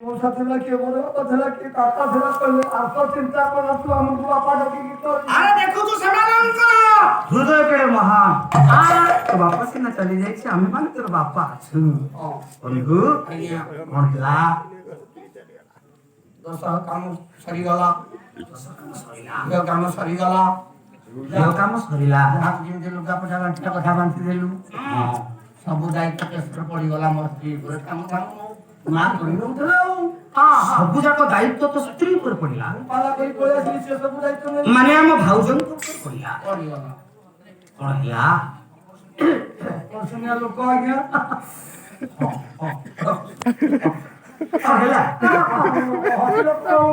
মশা ছিল কে বড় বাবা ছিল কে কাকা ছিল করলে আর তো চিন্তা করো তো আমাকে বাবা ডাকি কি তো আরে দেখো তো সমানন্দ হৃদয় কেড়ে মহান তো বাপা সিনা চলে যাইছে আমি মানে তোর বাপা আছু বন্ধু মনলা দশ কাম সরিগলা কাম সরিগলা কাম সরিলা যেମିତି ଲୁଗାପଟା ବାଣ୍ଟିଲା କଥା ବାଣ୍ଟି ଦେଲୁ ସବୁ ଦାୟିତ୍ୱ କେସରେ ପଡିଗଲା ମୋ ସ୍ତ୍ରୀ ଉପରେ କାମ କାମ ମା କରିନଥିଲା ଆଉ ସବୁ ଯାକ ଦାୟିତ୍ୱ ତ ସ୍ତ୍ରୀ ଉପରେ ପଡିଲା ପାଲା କରି ପଳେଇ ଆସିଲି ସେ ସବୁ ଦାୟିତ୍ୱ ନେଇ ମାନେ ଆମ ଭାଉଜଙ୍କ ଉପରେ ପଡିଲା ପଡିଗଲା କଣ ହେଲା ଶୁଣିଆ ଲୋକ ଆଜ୍ଞା ହେଲା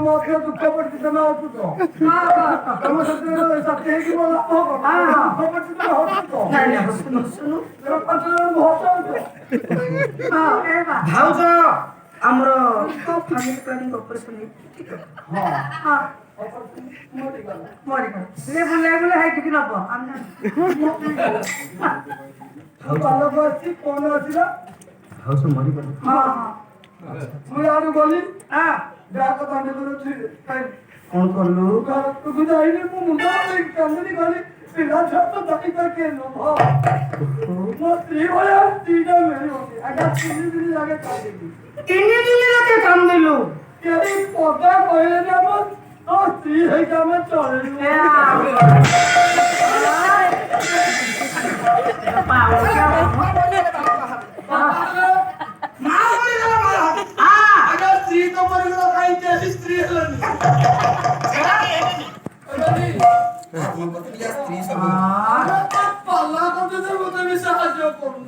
ମଧ୍ୟ ଦୁଃଖ ପଡିଛି ତମେ ଅସୁଛ ତମ ସେଥିରେ ସାଥି ହେଇକି ଗଲା ଦୁଃଖ ପଡିଛି ତମେ ହସୁଛ ଭାଉଜ ଆମର ଫ୍ୟାମିଲି ପ୍ଲାନିଂ ଅପରେସନ ଭାଉଜ ମରିଗଲେ ମୁଁ ଆଡୁ ଗଲି ଯାହା କଥା ନେଇକି କଣ କଲୁ ଘରକୁ ଯାଇନି ମୁଁ ମୁଣ୍ଡ କାନ୍ଦିନି ଗଲି ପିଲା ଛୁଆ ତ ଦେଖିବା କିଏ ଲୋଭ ମୋ ସ୍ତ୍ରୀ ଭଳିଆ ସ୍ତ୍ରୀଟା ମିଳିବନି ଆଜ୍ଞା 3 ଦିନ ଲାଗେ କାନ୍ଦିଲି 3 ଦିନ ଲାଗେ କାନ୍ଦିଲୁ କେହି ପଦା କହିଲେନି ଆମ ସ୍ତ୍ରୀ ହେଇକି ଆମେ ଚଳିଲୁ ସ୍ତ୍ରୀ ତ ପରିଗଲା କାହିଁକି ଆସି ସ୍ତ୍ରୀ ହେଲାନି ସ୍ତ୍ରୀ ସବୁ ପାଲା କରୁଛନ୍ତି ମତେ ବି ସାହାଯ୍ୟ କରୁ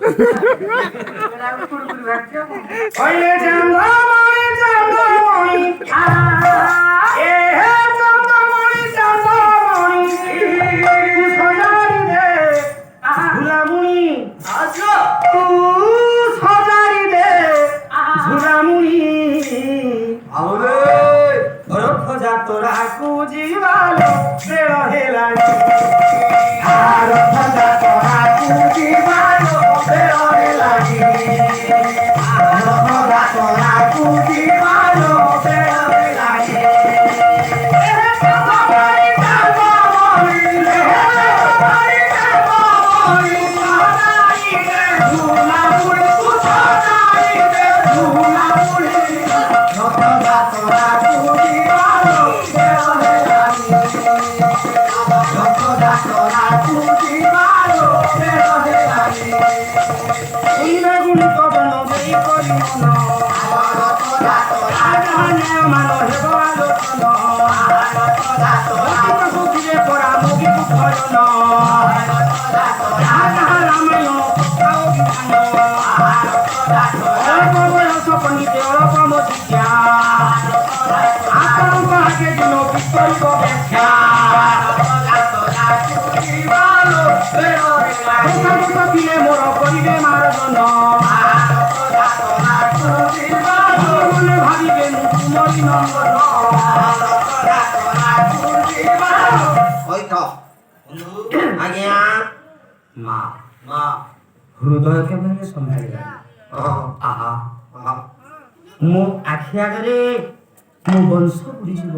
তোরা কুজিবালো বেড় হেলানি আর খজা তোরা কুজিবালো বেড় হেলানি আর খজা তোরা কুজিবালো বেড় হেলানি মোর করিবে মারজন ভাবিবে তুমরি নন্দন আজ্ঞা মা মা ହୃଦୟ କେବେ ହେଲେ ସମ୍ଭାଳିଲା ଆହା ମୋ ଆଖି ଆଗରେ ମୋ ବଂଶ ବୁଡ଼ିଯିବ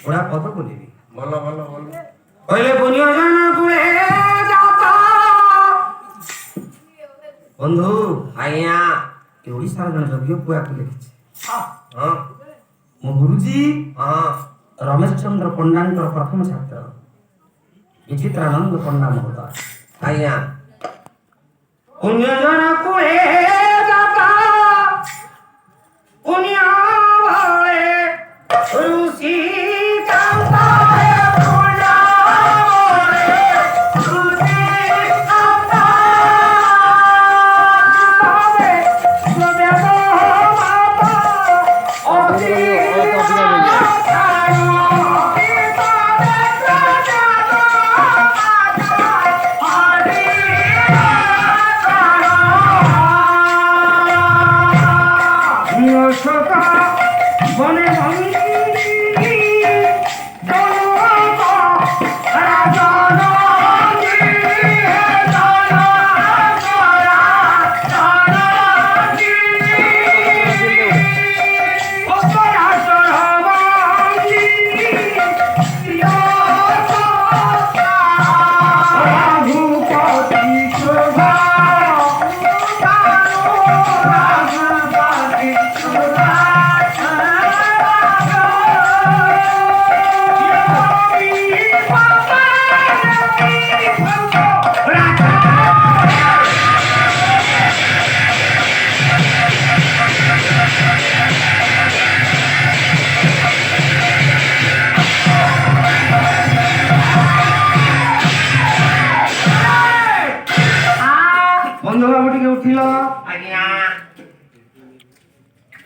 ଓଡ଼ା ପଦ ବୋଲିବି ଭଲ ଭଲ ଭଲ କହିଲେ ବନ୍ୟଜନ କୁଳେ ଯାତ ବନ୍ଧୁ ଆଜ୍ଞା ଏ ଓଡ଼ିଶାର ଜଣେ ଯଜ୍ଞ ପୁଆକୁ ଲେଖିଛି ହଁ ମୋ ଗୁରୁଜୀ ହଁ ରମେଶ ଚନ୍ଦ୍ର ପଣ୍ଡାଙ୍କର ପ୍ରଥମ ଛାତ୍ର ବିଚିତ୍ରାନନ୍ଦ ପଣ୍ଡା ମହୋଦୟ ଆଜ୍ଞା ବନ୍ୟଜନ କୁଳେ ଯାତ ପୁଣ୍ୟ ଭଳେ ଋଷି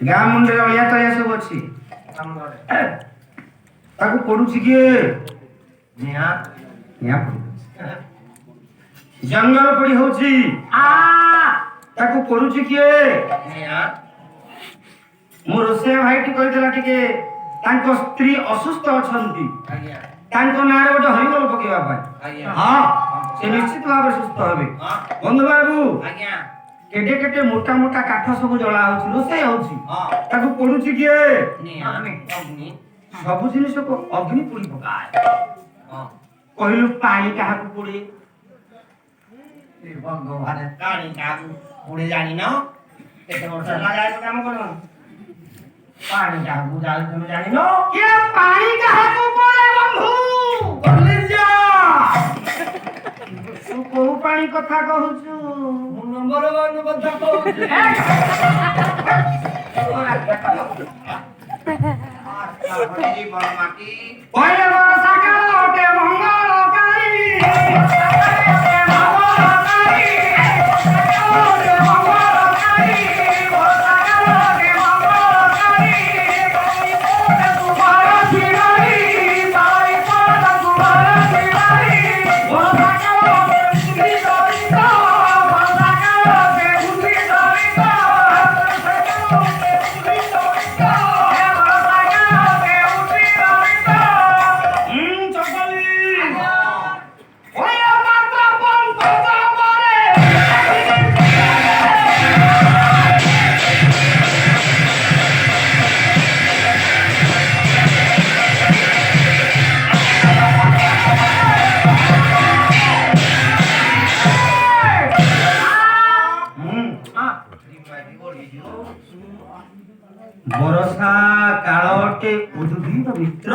ଗାଁ ମୁଣ୍ଡରେ ଅଳିଆ ତଳିଆ ସବୁ ଅଛି ତାକୁ ପଡୁଛି କିଏ? ନିଆଁ ନିଆଁ ପଡୁଛି। ଜଙ୍ଗଲ ପୋଡି ହଉଛି ତାକୁ କରୁଛି କିଏ? ନିଆଁ ମୋ ରୋଷେଇ ଭାଇଟି କହିଥିଲା ଟିକେ ତାଙ୍କ ସ୍ତ୍ରୀ ଅସୁସ୍ଥ ଅଛନ୍ତି ଆଜ୍ଞା ତାଙ୍କ ନାଁରେ ଗୋଟେ ହରିବୋଲ ପକେଇବା ପାଇଁ। ଆଜ୍ଞା ହଁ ସେ ନିଶ୍ଚିତ ଭାବରେ ସୁସ୍ଥ ହେବେ। ହଁ ବନ୍ଧୁ ବାବୁ ଆଜ୍ଞା କେଟେ କେଟେ ମୋଟା ମୋଟା କାଠ ସବୁ ଜଳା ହଉଛି ରୋଷେଇ ହଉଛି ହଁ ତାକୁ ପୋଡୁଛି କିଏ? ନିଆଁ ଅଗ୍ନି ସବୁ ଜିନିଷକୁ ଅଗ୍ନି ପୋଡି ପକାଏ। ହଁ କହିଲୁ ପାଣି କାହାକୁ ପୋଡେ? ଭଗବାନ କାଣି କାହାକୁ ପୁଣି ଜାଣିନ କେତେ ବର୍ଷ ହେଲା ଯାଏ କାମ କର ପାଣି କାହାକୁ ଯାଇ ତମେ ଜାଣିନ କିଏ ପାଣି କାହାକୁ ପୋଡେ ବନ୍ଧୁ? କଲିଜା ତୁ କୋଉ ପାଣି କଥା କହୁଛୁ? ମୁଁ ନମ୍ବର ୱାନ କଥା କହୁଛି ଜୀବନ ମାଟି କହିଲେ ବର୍ଷା କାଳ ଅଟେ ମଙ୍ଗଳକାରୀ ବର୍ଷା କାଳ ଅଟେ ଉଦ୍ଭିଦ ମିତ୍ର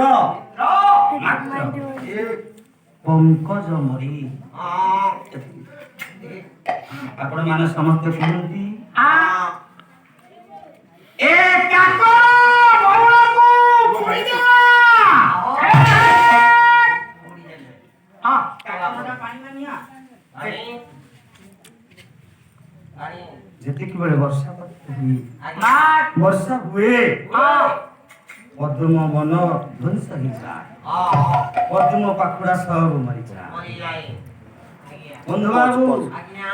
ପଙ୍କଜ ମରି। ଆପଣ ମାନେ ସମସ୍ତେ କୁହନ୍ତି ଏ କାକ ମଉଳକୁ ପୋଡ଼ିଦେବା। ଯେତିକି ବେଳେ ବର୍ଷା ବର୍ଷା ହୁଏ ପଦ୍ମ ବନ ଧ୍ୱଂସ ହେଇଯାଏ ପଦ୍ମ ପାଖୁଡା ସବୁ ମରିଯାଏ। ବନ୍ଧୁ ବାବୁ ଆଜ୍ଞା